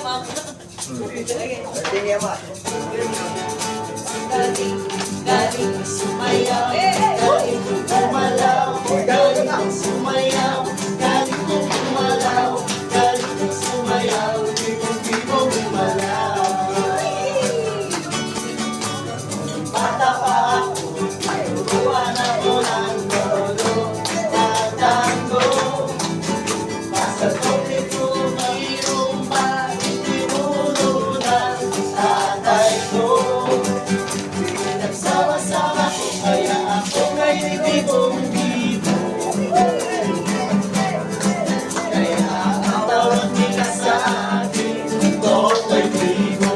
ma'am. Tingnan mo. Galing sumayaw, galing gumalaw, galing sumayaw, galing gumalaw, galing sumayaw, bibong-bibong gumalaw. Bata pa ako, turuan ako ng lolo, tatango. Basta tuloy ko mayroong ba, itinulo ng tatay ko. Nagsama-sama ko, kaya ako ngayon bibong-bibong. Kaya ang tawag nila sa akin, Totoy Bibo.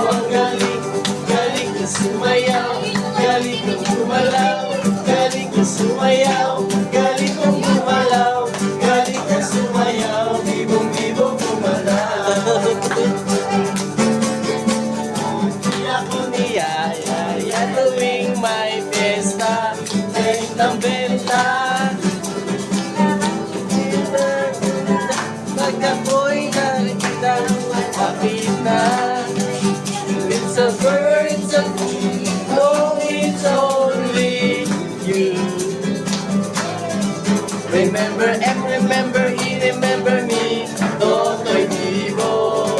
Ang galing, galing na sumayaw, galing na gumalaw, galing na sumayaw, galing na gumalaw, galing na sumayaw, bibong-bibong gumalaw. Di ako niyayaya tuwing may pesta, bentang benta. Pag ako'y nakikita, kapit na. It's a bird, it's a bee, no, it's only you. Remember and remember, he remember me, Totoy Bibo.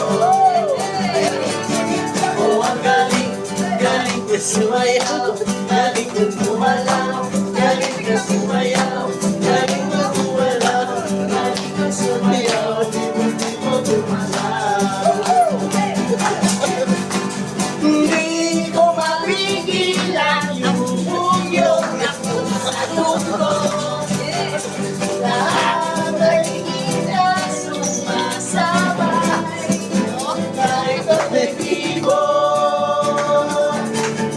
Oh, ang galing, galing ka sumayaw, galing ka gumalaw, galing ka sumayaw, galing ka gumalaw, galing ka sumayaw, bibong-bibo gumalaw. Hindi ko mapigilan yung bugyo ako sa dugo. Lahat ay hindi na sumasabay, kahit ang nag-ibo.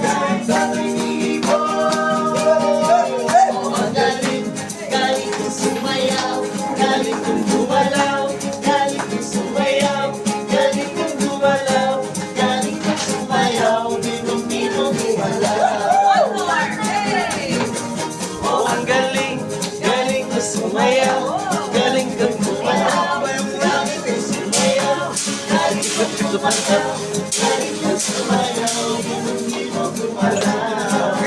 Kahit ang nag-ibo. Oh, ang galing, galing kong sumayaw, galing kong gumalaw, galing kong sumayaw, galing kong gumalaw, galing kong sumayaw, bibong-bibong gumalaw. Oh, ang galing, galing kong sumayaw, galing kong gumalaw, galing kong sumayaw, galing kong gumalaw, galing kong sumayaw, bibong-bibong gumalaw.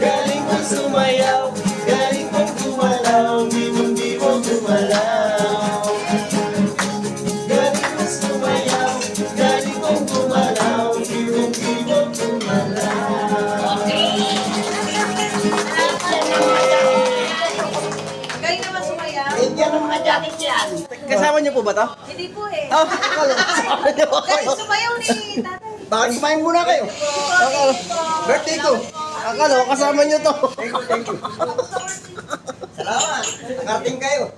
Galing kong sumayaw, galing kong gumalaw, bibong-bibong gumalaw. Galing kong sumayaw, galing kong gumalaw, bibong-bibong gumalaw. Galing naman sumayaw. Yan ang mga jacket yan. Kasama niyo po ba to? Hindi po eh. Oh, akala ko kasama niyo po. Galing sumayaw ni tatay. Bakit kumain muna kayo? Birthday ko. Akala ko kasama niyo to. Thank you, thank you. Salamat. Nakating kayo.